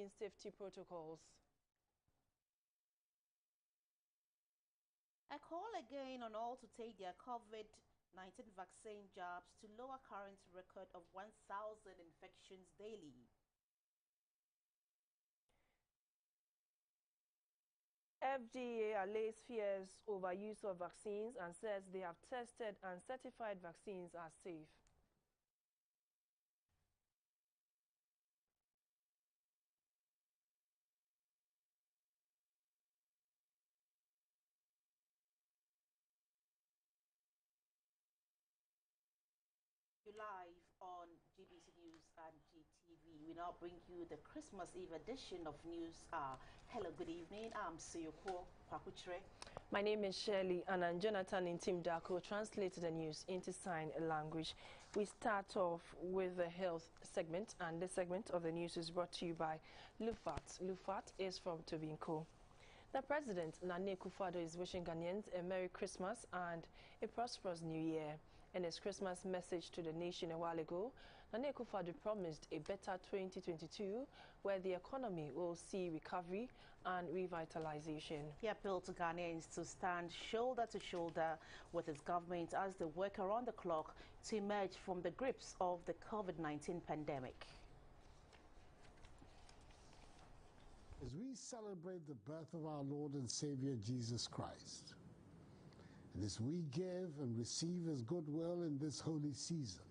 vaccine safety protocols. A call again on all to take their COVID-19 vaccine jabs to lower current record of 1,000 infections daily. FDA allays fears over use of vaccines and says they have tested and certified vaccines are safe. Live on GBC News and GTV. We now bring you the Christmas Eve edition of News Hour. Hello, good evening. I'm Siyoko Kwakuchre. My name is Shirley and I'm Jonathan Intim translated the news into sign language. We start off with the health segment, and this segment of the news is brought to you by Lufat. Lufat is from Tobinco. The President, Nana Akufo-Addo, is wishing Ghanaians a Merry Christmas and a prosperous New Year. In his Christmas message to the nation a while ago, Nana Akufo-Addo promised a better 2022 where the economy will see recovery and revitalization. He appealed to Ghanaians to stand shoulder to shoulder with his government as they work around the clock to emerge from the grips of the COVID-19 pandemic. As we celebrate the birth of our Lord and Savior Jesus Christ, and as we give and receive His goodwill in this holy season,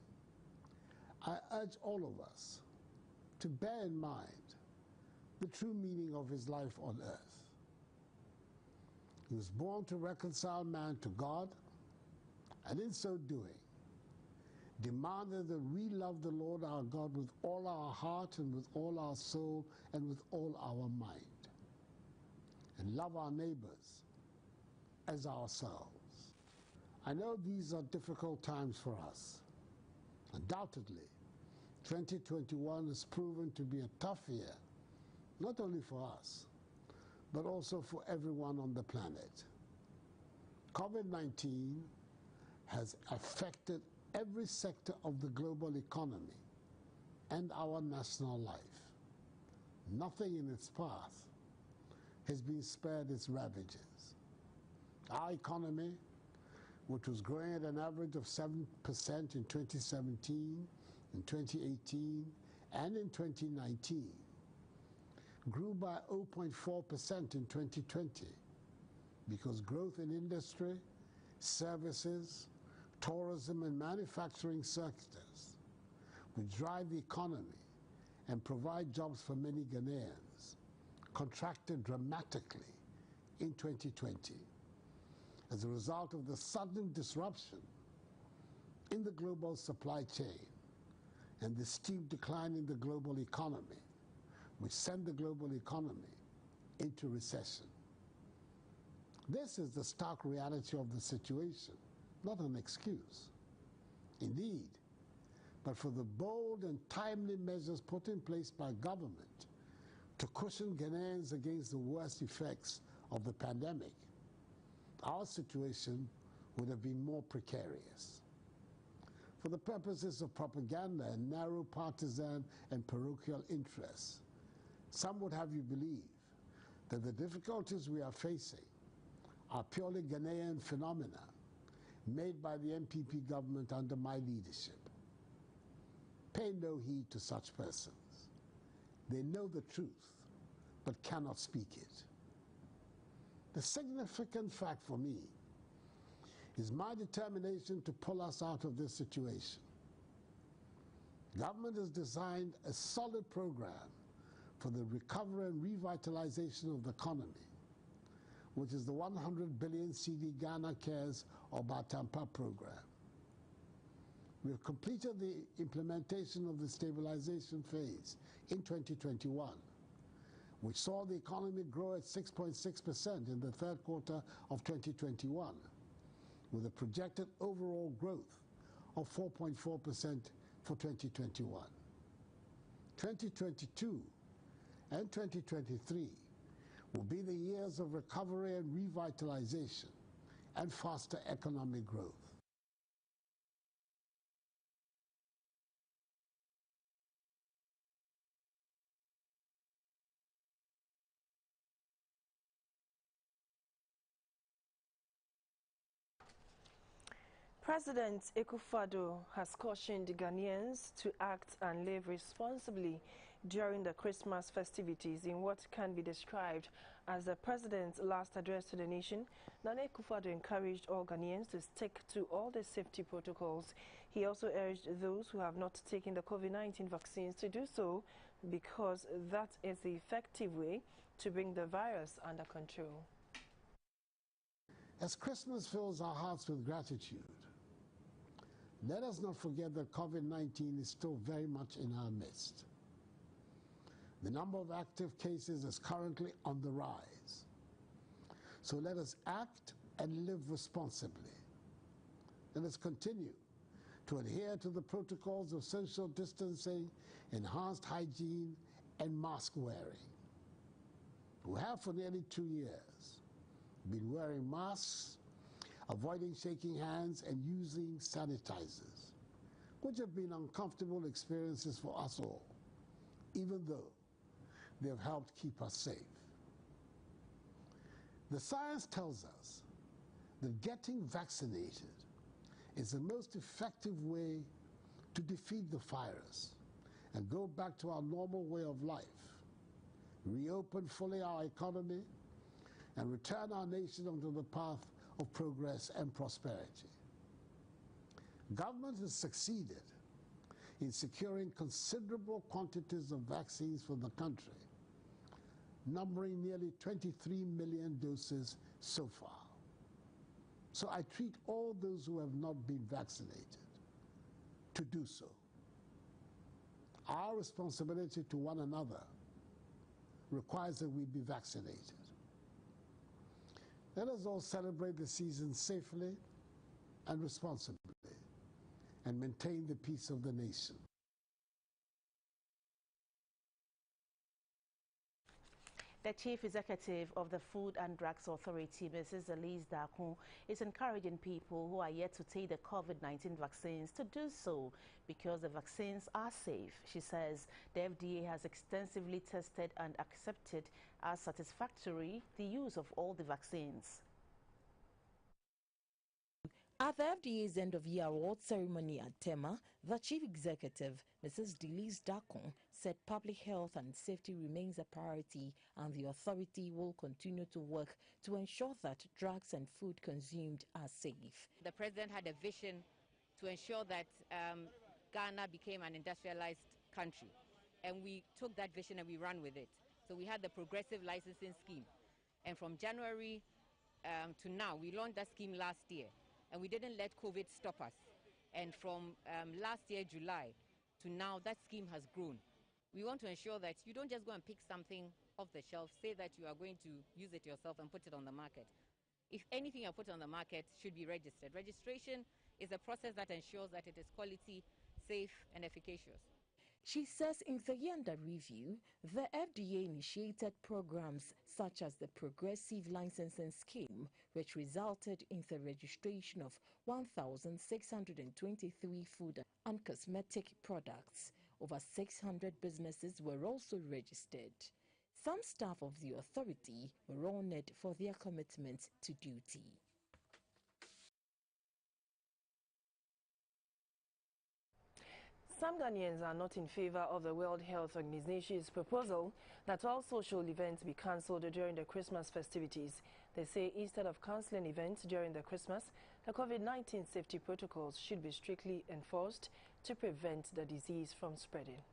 I urge all of us to bear in mind the true meaning of His life on earth. He was born to reconcile man to God, and in so doing, demanded that we love the Lord our God with all our heart and with all our soul and with all our mind, and love our neighbors as ourselves. I know these are difficult times for us. Undoubtedly, 2021 has proven to be a tough year, not only for us, but also for everyone on the planet. COVID-19 has affected every sector of the global economy and our national life. Nothing in its path has been spared its ravages. Our economy, which was growing at an average of 7% in 2017, in 2018, and in 2019, grew by 0.4% in 2020 because growth in industry, services, tourism and manufacturing sectors, which drive the economy and provide jobs for many Ghanaians, contracted dramatically in 2020 as a result of the sudden disruption in the global supply chain and the steep decline in the global economy, which sent the global economy into recession. This is the stark reality of the situation, not an excuse. Indeed, but for the bold and timely measures put in place by government to cushion Ghanaians against the worst effects of the pandemic, our situation would have been more precarious. For the purposes of propaganda and narrow partisan and parochial interests, some would have you believe that the difficulties we are facing are purely Ghanaian phenomena made by the MPP government under my leadership. Pay no heed to such persons. They know the truth, but cannot speak it. The significant fact for me is my determination to pull us out of this situation. Government has designed a solid program for the recovery and revitalization of the economy, which is the 100 billion CD Ghana Cares or Batampa program. We have completed the implementation of the stabilization phase in 2021, which saw the economy grow at 6.6% in the third quarter of 2021, with a projected overall growth of 4.4% for 2021. 2022 and 2023 will be the years of recovery and revitalization and faster economic growth. President Akufo-Addo has cautioned Ghanaians to act and live responsibly during the Christmas festivities in what can be described as the president's last address to the nation. Nana Akufo-Addo encouraged all Ghanaians to stick to all the safety protocols. He also urged those who have not taken the COVID-19 vaccines to do so because that is the effective way to bring the virus under control. As Christmas fills our hearts with gratitude, let us not forget that COVID-19 is still very much in our midst. The number of active cases is currently on the rise. So let us act and live responsibly. Let us continue to adhere to the protocols of social distancing, enhanced hygiene, and mask wearing. We have for nearly 2 years been wearing masks, avoiding shaking hands, and using sanitizers, which have been uncomfortable experiences for us all, even though they have helped keep us safe. The science tells us that getting vaccinated is the most effective way to defeat the virus and go back to our normal way of life, reopen fully our economy, and return our nation onto the path of progress and prosperity. Government has succeeded in securing considerable quantities of vaccines for the country, numbering nearly 23 million doses so far. So I treat all those who have not been vaccinated to do so. Our responsibility to one another requires that we be vaccinated. Let us all celebrate the season safely and responsibly and maintain the peace of the nation. The Chief Executive of the Food and Drugs Authority, Mrs. Elise Dakun, is encouraging people who are yet to take the COVID-19 vaccines to do so because the vaccines are safe. She says the FDA has extensively tested and accepted as satisfactory the use of all the vaccines. At the FDA's end-of-year award ceremony at Tema, the Chief Executive, Mrs. Elise Dakun, said public health and safety remains a priority and the authority will continue to work to ensure that drugs and food consumed are safe. The President had a vision to ensure that Ghana became an industrialized country, and we took that vision and we ran with it. So we had the progressive licensing scheme, and from January to now, we launched that scheme last year. And we didn't let COVID stop us. And from last year, July, to now, that scheme has grown. We want to ensure that you don't just go and pick something off the shelf, say that you are going to use it yourself and put it on the market. If anything you put on the market should be registered. Registration is a process that ensures that it is quality, safe, and efficacious. She says in the year under review, the FDA initiated programs such as the Progressive Licensing Scheme, which resulted in the registration of 1,623 food and cosmetic products. Over 600 businesses were also registered. Some staff of the authority were honored for their commitment to duty. Some Ghanaians are not in favor of the World Health Organization's proposal that all social events be cancelled during the Christmas festivities. They say instead of cancelling events during the Christmas, the COVID-19 safety protocols should be strictly enforced to prevent the disease from spreading.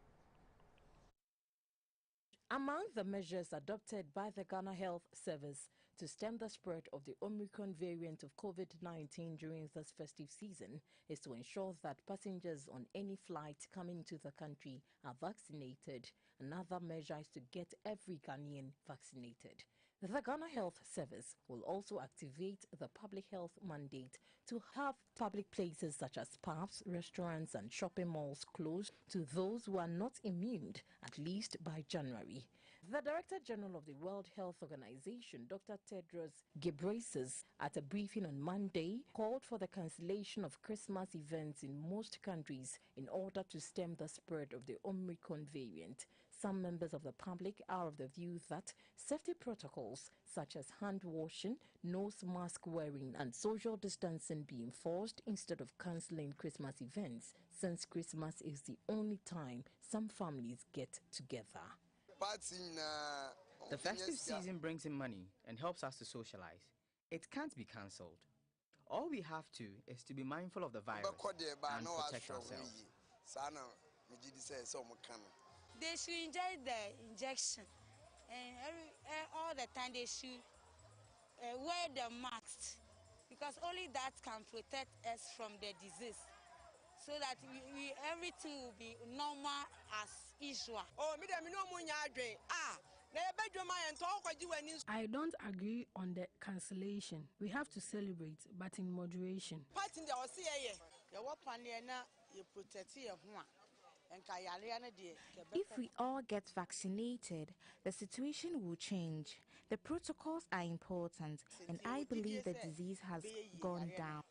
Among the measures adopted by the Ghana Health Service to stem the spread of the Omicron variant of COVID-19 during this festive season is to ensure that passengers on any flight coming to the country are vaccinated. Another measure is to get every Ghanaian vaccinated. The Ghana Health Service will also activate the public health mandate to have public places such as pubs, restaurants and shopping malls closed to those who are not immune, at least by January. The Director General of the World Health Organization, Dr. Tedros Ghebreyesus, at a briefing on Monday, called for the cancellation of Christmas events in most countries in order to stem the spread of the Omicron variant, Some members of the public are of the view that safety protocols such as hand washing, nose mask wearing and social distancing be enforced instead of cancelling Christmas events, since Christmas is the only time some families get together. The festive season brings in money and helps us to socialize. It can't be cancelled. All we have to is to be mindful of the virus and protect ourselves. They should enjoy the injection, and all the time they should wear the mask, because only that can protect us from the disease, so that everything will be normal as usual. I don't agree on the cancellation. We have to celebrate, but in moderation. If we all get vaccinated, the situation will change. The protocols are important, and I believe the disease has gone down.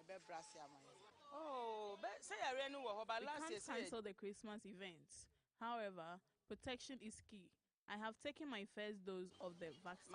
We can't cancel the Christmas events. However, protection is key. I have taken my first dose of the vaccine.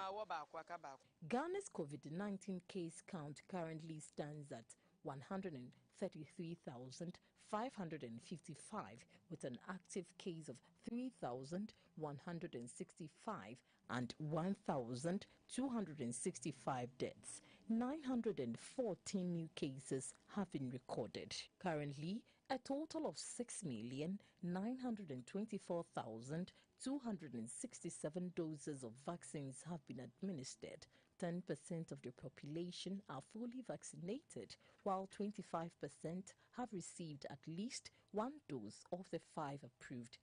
Ghana's COVID-19 case count currently stands at 133,555, with an active case of 3,165 and 1,265 deaths. 914 new cases have been recorded. Currently, a total of 6,924,267 doses of vaccines have been administered. 10% of the population are fully vaccinated, while 25% have received at least one dose of the 5 approved.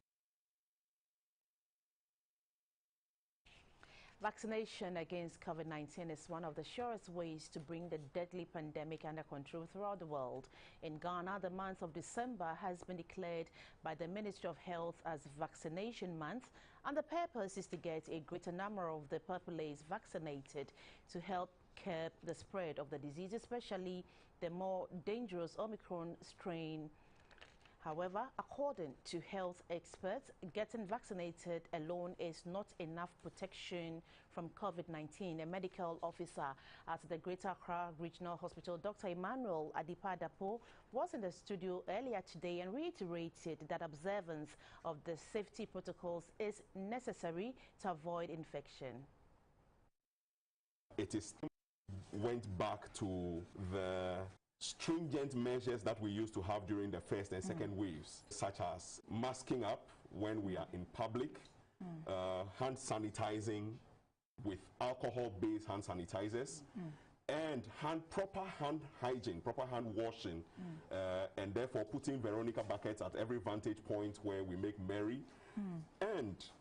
Vaccination against COVID-19 is one of the surest ways to bring the deadly pandemic under control throughout the world. In Ghana, the month of December has been declared by the Ministry of Health as Vaccination Month, and the purpose is to get a greater number of the populace vaccinated to help curb the spread of the disease, especially the more dangerous Omicron strain. However, according to health experts, getting vaccinated alone is not enough protection from COVID-19. A medical officer at the Greater Accra Regional Hospital, Dr. Emmanuel Adipadapo, was in the studio earlier today and reiterated that observance of the safety protocols is necessary to avoid infection. It went back to the stringent measures that we used to have during the first and second waves, such as masking up when we are in public, hand sanitizing with alcohol-based hand sanitizers, and proper hand hygiene, proper hand washing, and therefore putting Veronica buckets at every vantage point where we make merry, and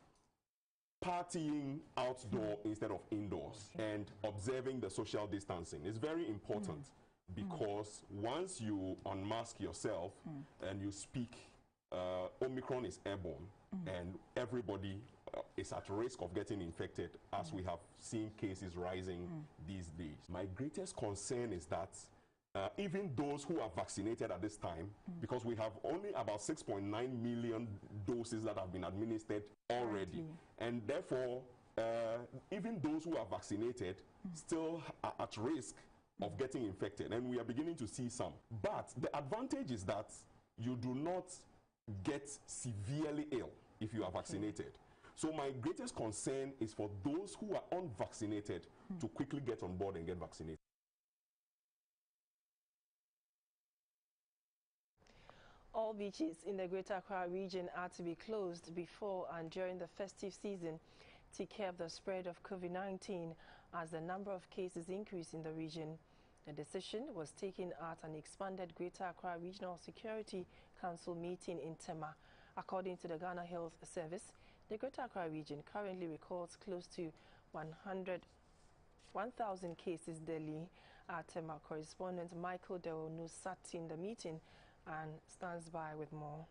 partying outdoor instead of indoors, and observing the social distancing is very important. Because once you unmask yourself and you speak, Omicron is airborne, and everybody is at risk of getting infected, as we have seen cases rising these days. My greatest concern is that even those who are vaccinated at this time, because we have only about 6.9 million doses that have been administered already, and therefore even those who are vaccinated still are at risk of getting infected, and we are beginning to see some. But the advantage is that you do not get severely ill if you are vaccinated. So my greatest concern is for those who are unvaccinated to quickly get on board and get vaccinated. All beaches in the Greater Accra region are to be closed before and during the festive season to curb the spread of COVID-19 as the number of cases increase in the region. The decision was taken at an expanded Greater Accra Regional Security Council meeting in Tema. According to the Ghana Health Service, the Greater Accra region currently records close to 1,000 cases daily. Our Tema correspondent Michael Dewonu sat in the meeting and stands by with more.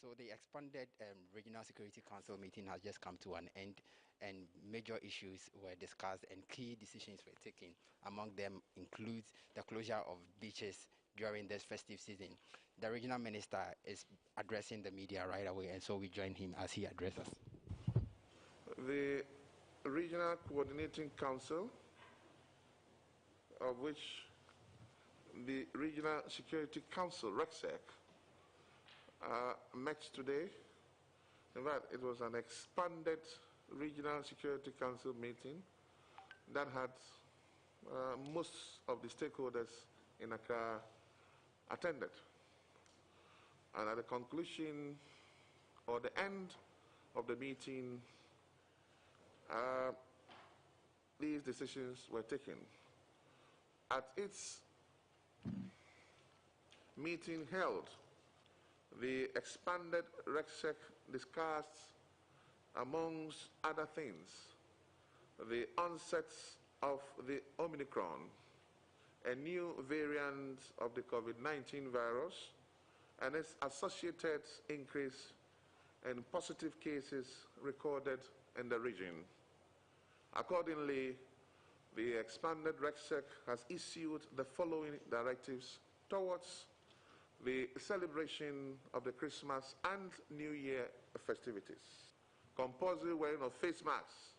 So the expanded Regional Security Council meeting has just come to an end, and major issues were discussed and key decisions were taken. Among them includes the closure of beaches during this festive season. The regional minister is addressing the media right away, and so we join him as he addresses. The Regional Coordinating Council, of which the Regional Security Council, RECSEC, met today. In fact, it was an expanded Regional Security Council meeting that had most of the stakeholders in Accra attended. And at the conclusion or the end of the meeting, these decisions were taken. At its meeting held, the expanded RECSEC discussed, amongst other things, the onset of the Omicron, a new variant of the COVID-19 virus, and its associated increase in positive cases recorded in the region. Accordingly, the expanded RECSEC has issued the following directives towards the celebration of the Christmas and New Year festivities. Compulsory wearing of face masks,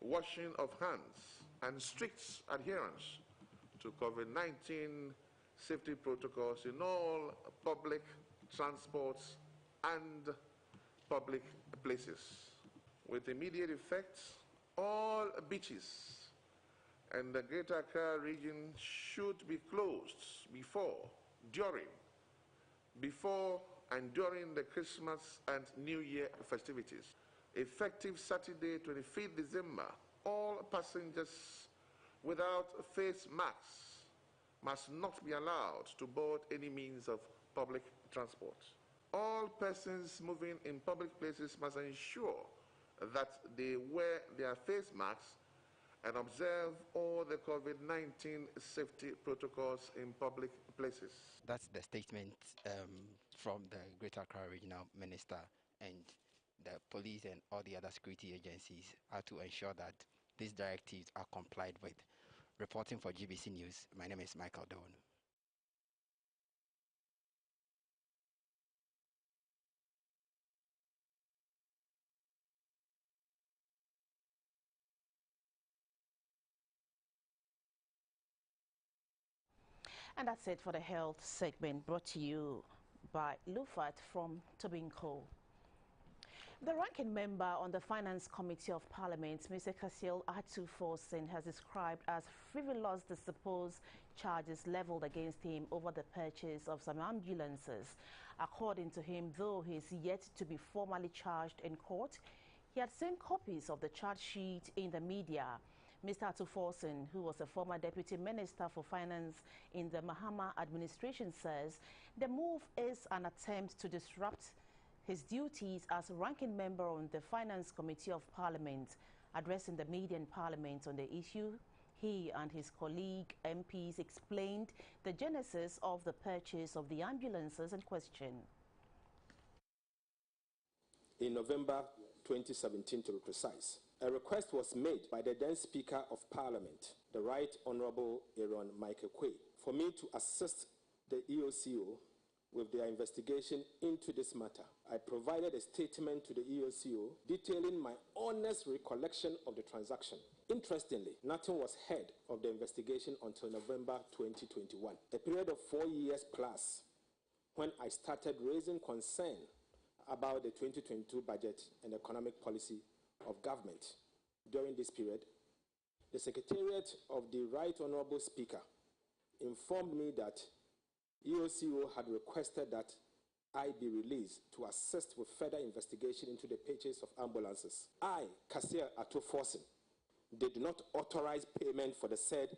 washing of hands, and strict adherence to COVID-19 safety protocols in all public transports and public places. With immediate effect, all beaches in the Greater Accra region should be closed before and during the Christmas and New Year festivities. Effective Saturday, 25th December, all passengers without face masks must not be allowed to board any means of public transport. All persons moving in public places must ensure that they wear their face masks and observe all the COVID-19 safety protocols in public places. That's the statement from the Greater Accra Regional Minister, and the police and all the other security agencies are to ensure that these directives are complied with. Reporting for GBC News, my name is Michael Dawn. And that's it for the health segment, brought to you by Lufat from Tobinco. The ranking member on the Finance Committee of Parliament, Mr. Kasil Atu-Forson, has described as frivolous the supposed charges leveled against him over the purchase of some ambulances. According to him, though he is yet to be formally charged in court, he had seen copies of the charge sheet in the media. Mr. Atu-Forson, who was a former Deputy Minister for Finance in the Mahama administration, says the move is an attempt to disrupt his duties as ranking member on the Finance Committee of Parliament. Addressing the media in Parliament on the issue, he and his colleague MPs explained the genesis of the purchase of the ambulances in question. In November 2017, to be precise, a request was made by the then Speaker of Parliament, the Right Honourable Aaron Michael Quay, for me to assist the EOCO with their investigation into this matter. I provided a statement to the EOCO detailing my honest recollection of the transaction. Interestingly, nothing was heard of the investigation until November 2021, a period of 4 years plus, when I started raising concern about the 2022 budget and economic policy of government. During this period, the Secretariat of the Right Honourable Speaker informed me that EOCO had requested that I be released to assist with further investigation into the purchase of ambulances. I, Kasia Atu-Forson, did not authorize payment for the said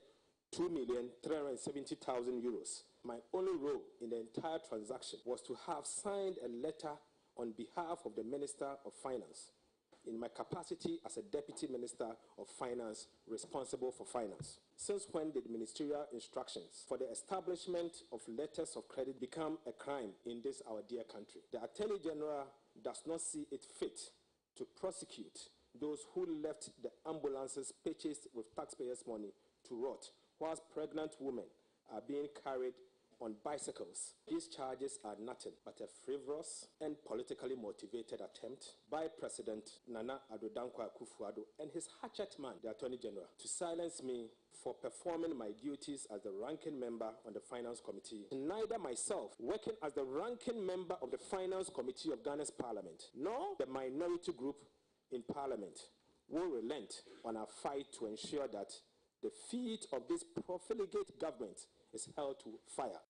€2,370,000. My only role in the entire transaction was to have signed a letter on behalf of the Minister of Finance, in my capacity as a Deputy Minister of Finance responsible for finance. Since when did ministerial instructions for the establishment of letters of credit become a crime in this our dear country? The Attorney General does not see it fit to prosecute those who left the ambulances purchased with taxpayers' money to rot, whilst pregnant women are being carried on bicycles. These charges are nothing but a frivolous and politically motivated attempt by President Nana Addo Dankwa Akufo-Addo and his hatchet man, the Attorney General, to silence me for performing my duties as the ranking member on the Finance Committee. Neither myself, working as the ranking member of the Finance Committee of Ghana's Parliament, nor the minority group in Parliament will relent on our fight to ensure that the feet of this profligate government is held to fire.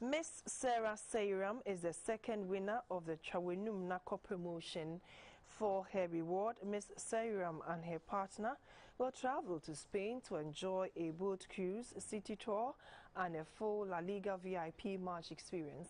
Miss Sarah Seiram is the second winner of the Chawenum Nako promotion. For her reward, Miss Seiram and her partner will travel to Spain to enjoy a boat cruise, city tour, and a full La Liga VIP match experience.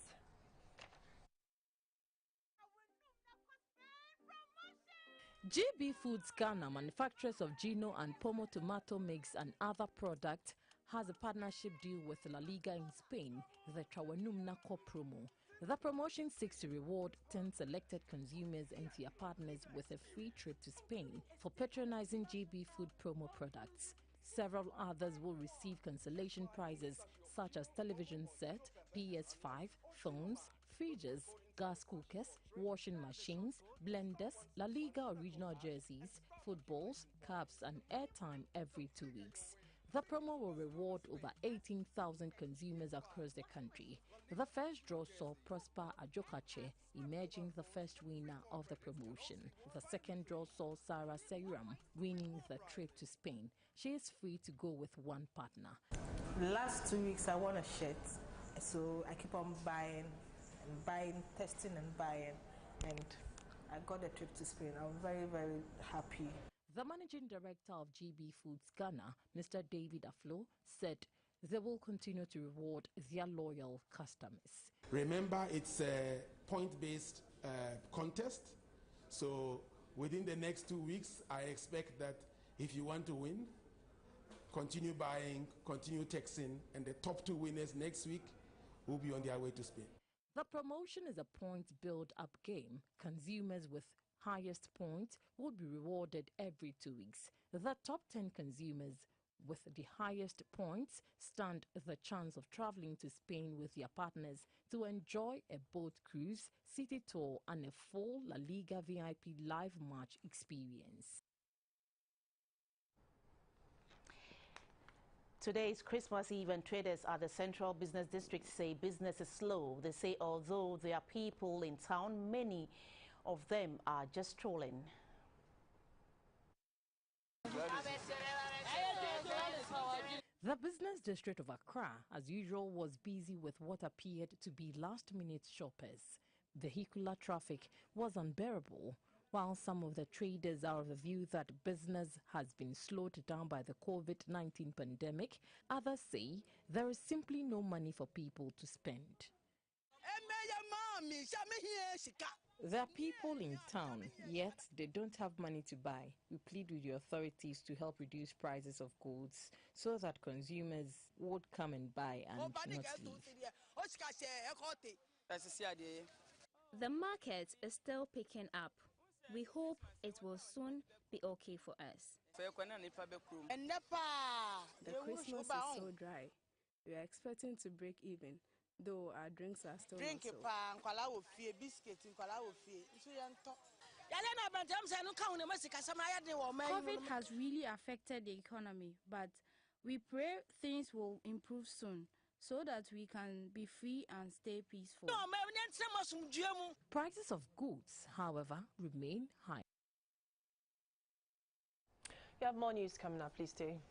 GB Foods Ghana, manufacturers of Gino and Pomo tomato mix and other products, has a partnership deal with La Liga in Spain, the Chawenum Nako promo. The promotion seeks to reward 10 selected consumers and their partners with a free trip to Spain for patronizing GB Food promo products. Several others will receive consolation prizes such as television set, PS5, phones, fridges, gas cookers, washing machines, blenders, La Liga original jerseys, footballs, caps and airtime every 2 weeks. The promo will reward over 18,000 consumers across the country. The first draw saw Prosper Ajokache emerging the first winner of the promotion. The second draw saw Sarah Seiram winning the trip to Spain. She is free to go with one partner. Last 2 weeks I won a shirt, so I keep on buying and buying, testing and buying, and I got a trip to Spain. I'm very, very happy. The managing director of GB Foods Ghana, Mr. David Aflo, said they will continue to reward their loyal customers. Remember, it's a point-based contest, so within the next 2 weeks, I expect that if you want to win, continue buying, continue texting, and the top 2 winners next week will be on their way to Spain. The promotion is a points build-up game. Consumers with highest points will be rewarded every 2 weeks. The top 10 consumers with the highest points stand the chance of traveling to Spain with their partners to enjoy a boat cruise, city tour, and a full La Liga VIP live match experience. Today is Christmas Eve and traders at the Central Business District say business is slow. They say although there are people in town, many of them are just strolling. The business district of Accra, as usual, was busy with what appeared to be last-minute shoppers. Vehicular traffic was unbearable. While some of the traders are of the view that business has been slowed down by the COVID-19 pandemic, others say there is simply no money for people to spend. There are people in town, yet they don't have money to buy. We plead with the authorities to help reduce prices of goods so that consumers would come and buy and not leave. The market is still picking up. We hope it will soon be okay for us. The Christmas is so dry. We are expecting to break even, though our drinks are still not so. COVID has really affected the economy, but we pray things will improve soon so that we can be free and stay peaceful. Prices of goods, however, remain high. We have more news coming up. Please stay.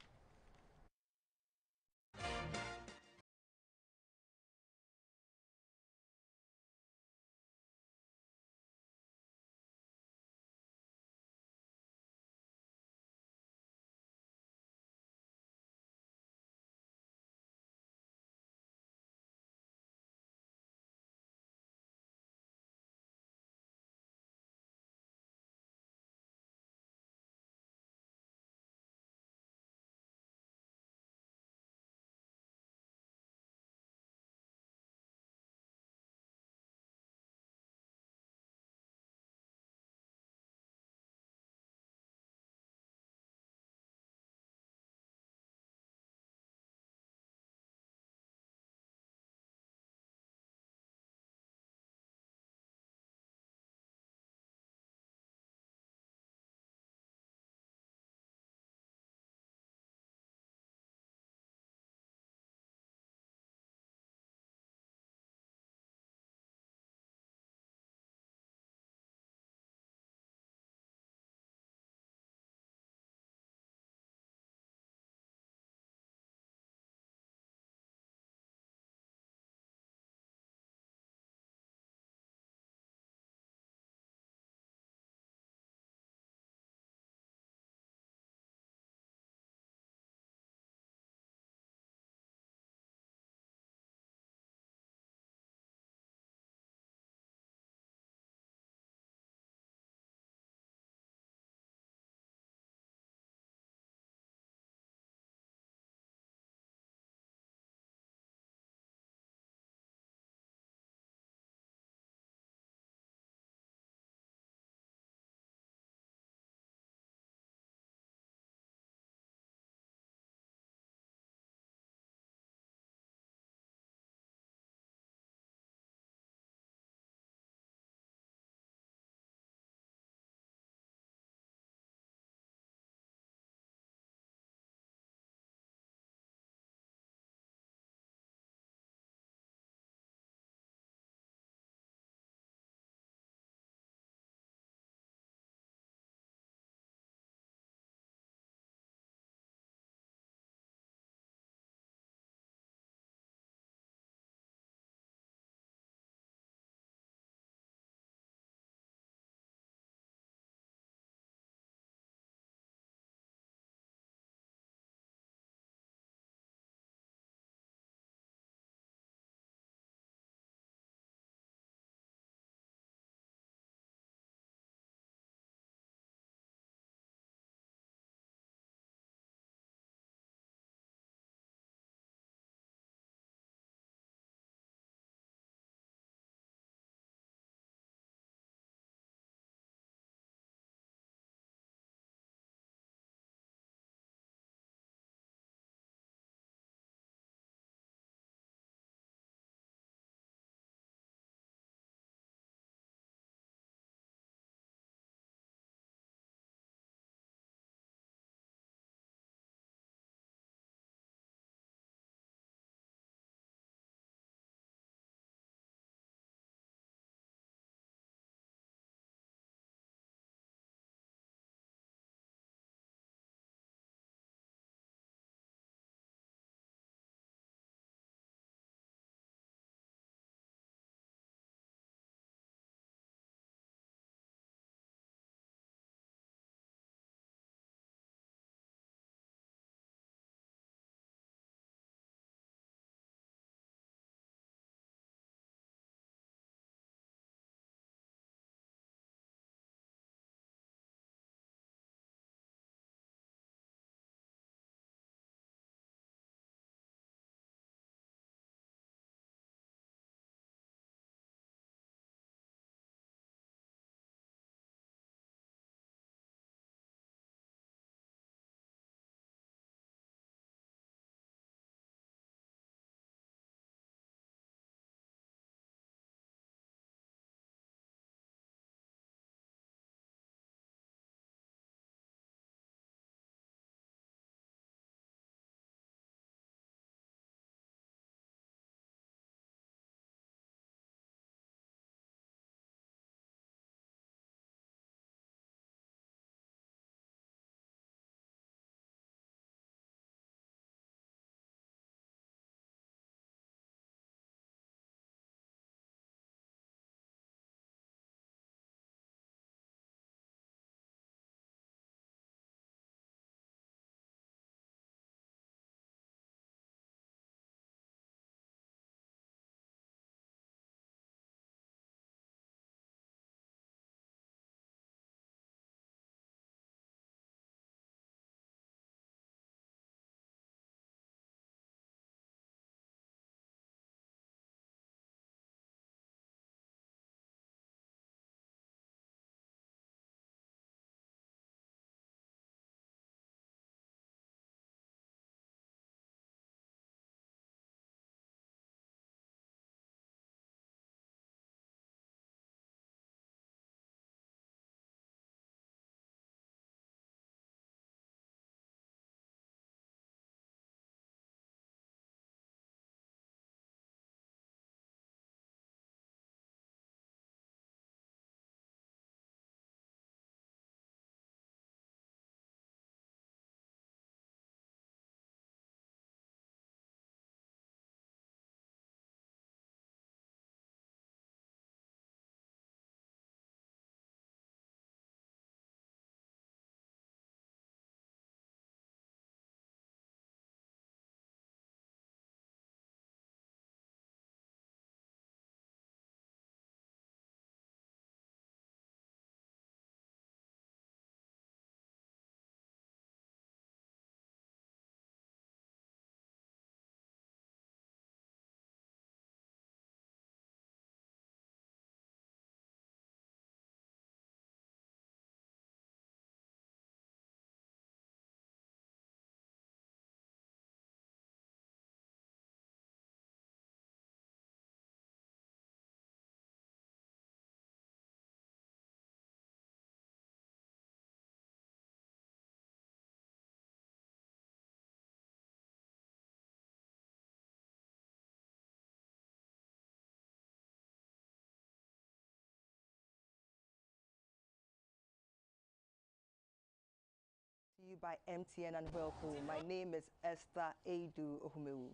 You by MTN and Whirlpool. My name is Esther Edu Ohumewu.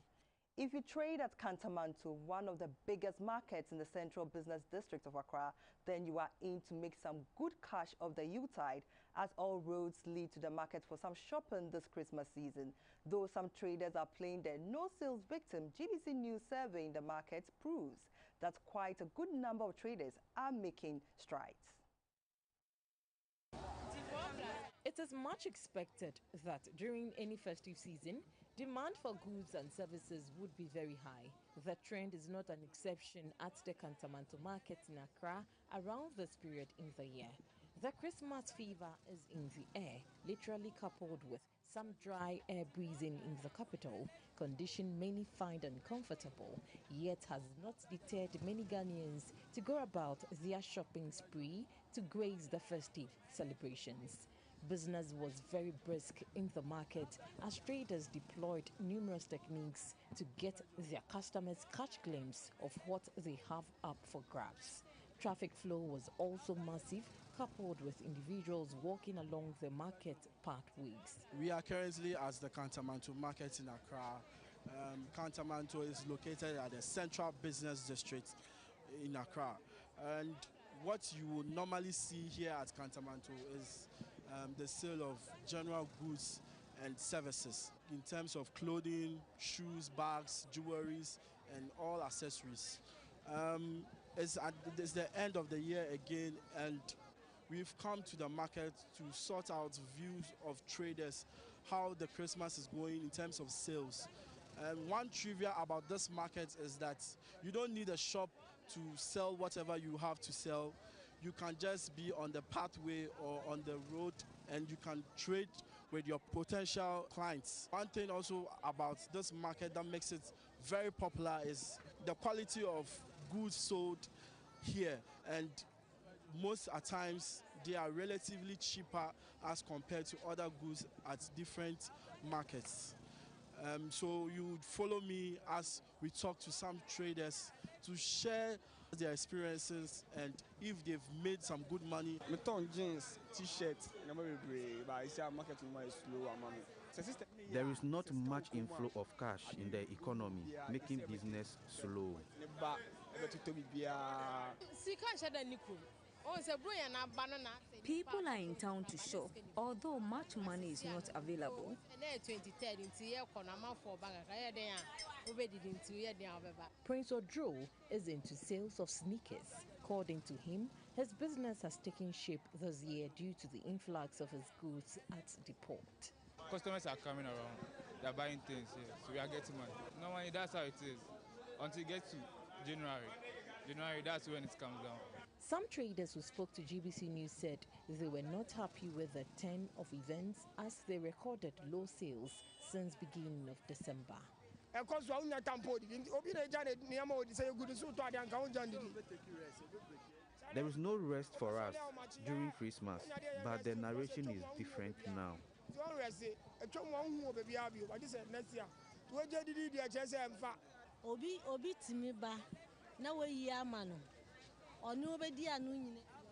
If you trade at Kantamanto, one of the biggest markets in the central business district of Accra, then you are in to make some good cash of the Yuletide, as all roads lead to the market for some shopping this Christmas season. Though some traders are playing their no-sales victim, GBC News survey in the market proves that quite a good number of traders are making strides. It is much expected that during any festive season, demand for goods and services would be very high. The trend is not an exception at the Kantamanto market in Accra around this period in the year. The Christmas fever is in the air, literally coupled with some dry air breezing in the capital, condition many find uncomfortable, yet has not deterred many Ghanaians to go about their shopping spree to grace the festive celebrations. Business was very brisk in the market as traders deployed numerous techniques to get their customers catch glimpse of what they have up for grabs. Traffic flow was also massive, coupled with individuals walking along the market pathways. We are currently at the Kantamanto market in Accra. Kantamanto is located at the central business district in Accra. And what you will normally see here at Kantamanto is the sale of general goods and services in terms of clothing, shoes, bags, jewelries, and all accessories. It's the end of the year again, and we've come to the market to sort out views of traders, how the Christmas is going in terms of sales. And one trivia about this market is that you don't need a shop to sell whatever you have to sell. You can just be on the pathway or on the road and you can trade with your potential clients. One thing also about this market that makes it very popular is the quality of goods sold here, and most at times they are relatively cheaper as compared to other goods at different markets. So you would follow me as we talk to some traders to share their experiences and if they've made some good money. Jeans, t-shirts, but I see our market is slow. There is not much inflow of cash in the economy, making business slow. People are in town to shop, although much money is not available. Prince Odro is into sales of sneakers. According to him, his business has taken shape this year due to the influx of his goods at the port. Customers are coming around, they're buying things here, so we are getting money. Normally, that's how it is. Until you get to January, that's when it comes down. Some traders who spoke to GBC News said they were not happy with the turn of events as they recorded low sales since beginning of December. There is no rest for us during Christmas, but the narration is different now.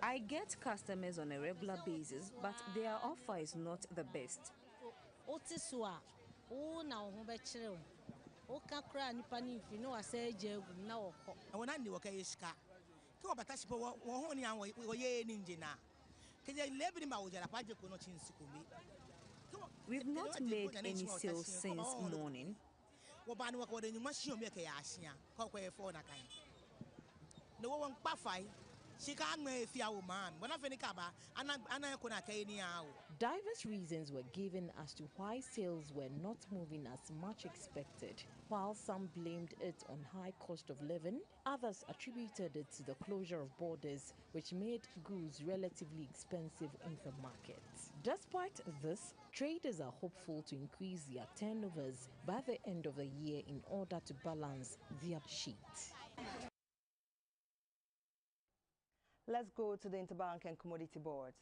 I get customers on a regular basis, but their offer is not the best. We've not made any sales since morning. Diverse reasons were given as to why sales were not moving as much expected. While some blamed it on high cost of living, others attributed it to the closure of borders, which made goods relatively expensive in the market. Despite this, traders are hopeful to increase their turnovers by the end of the year in order to balance their sheet. Let's go to the Interbank and Commodity Boards.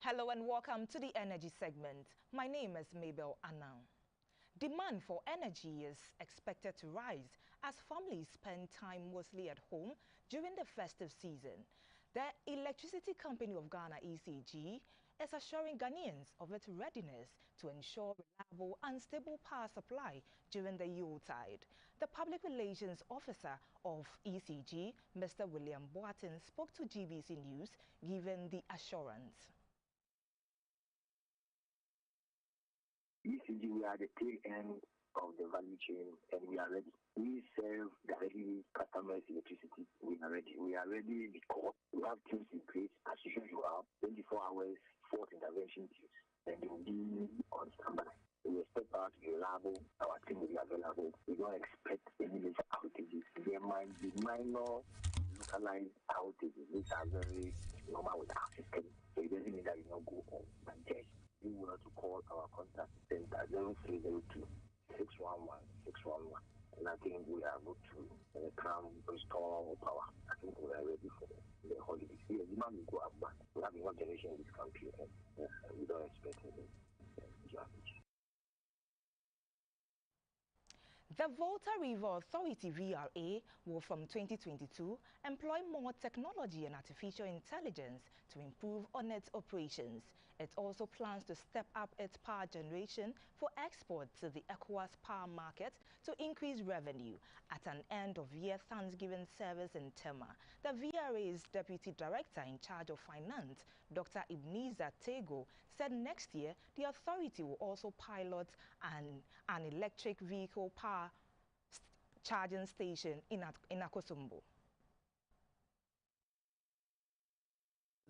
Hello and welcome to the energy segment. My name is Mabel Anang. Demand for energy is expected to rise as families spend time mostly at home during the festive season. The Electricity Company of Ghana, ECG, is assuring Ghanaians of its readiness to ensure reliable and stable power supply during the Yuletide. The Public Relations Officer of ECG, Mr. William Boateng, spoke to GBC News, giving the assurance. ECG, we are the tail end of the value chain and we are ready. We serve directly customers' electricity. We are ready. We are ready because we have teams in place, as usual, 24 hours, force intervention teams, and they will be on standby. We expect power to be reliable. Our team will be available. We don't expect any major outages. There might be minor localized outages, which are very normal with our system. So it doesn't mean that we don't go home. But just we want to call our contact center 0302 611 611. And I think we are able to come restore power. I think we are ready for the holidays. Yeah, demand will go up, but we have enough generation in this country, and we don't expect any damage. The Volta River Authority VRA will from 2022 employ more technology and artificial intelligence to improve on its operations. It also plans to step up its power generation for export to the ECOWAS power market to increase revenue. At an end-of-year Thanksgiving service in Tema, the VRA's Deputy Director in charge of Finance, Dr. Ebenezer Tego, said next year the authority will also pilot an electric vehicle power charging station in Akosombo.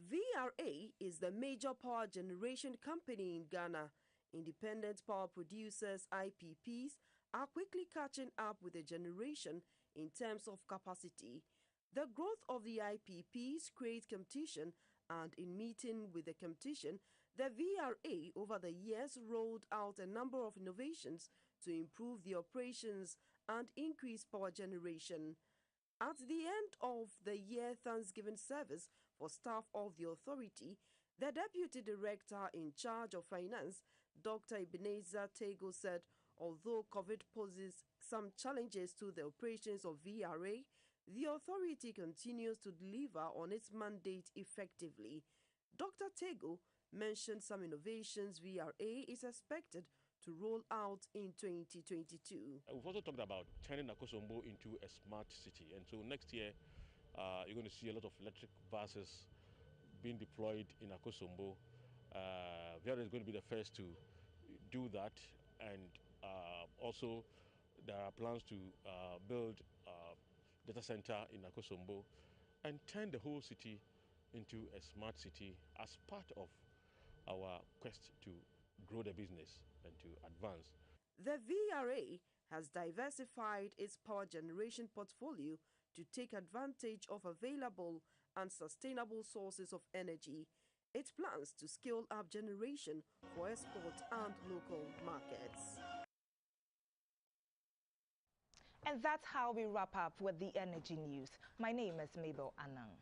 VRA is the major power generation company in Ghana. Independent power producers, IPPs, are quickly catching up with the generation in terms of capacity. The growth of the IPPs creates competition, and in meeting with the competition, the VRA over the years rolled out a number of innovations to improve the operations and increase power generation. At the end of the year Thanksgiving service for staff of the authority, the Deputy Director in charge of Finance, Dr. Ebenezer Tego, said although COVID poses some challenges to the operations of VRA, the authority continues to deliver on its mandate effectively. Dr. Tego mentioned some innovations VRA is expected to roll out in 2022. We've also talked about turning Akosombo into a smart city, and so next year you're going to see a lot of electric buses being deployed in Akosombo. VRA is going to be the first to do that, and also there are plans to build a data center in Akosombo and turn the whole city into a smart city as part of our quest to grow the business and to advance. The VRA has diversified its power generation portfolio to take advantage of available and sustainable sources of energy. It plans to scale up generation for export and local markets. And that's how we wrap up with the energy news. My name is Mabel Anang.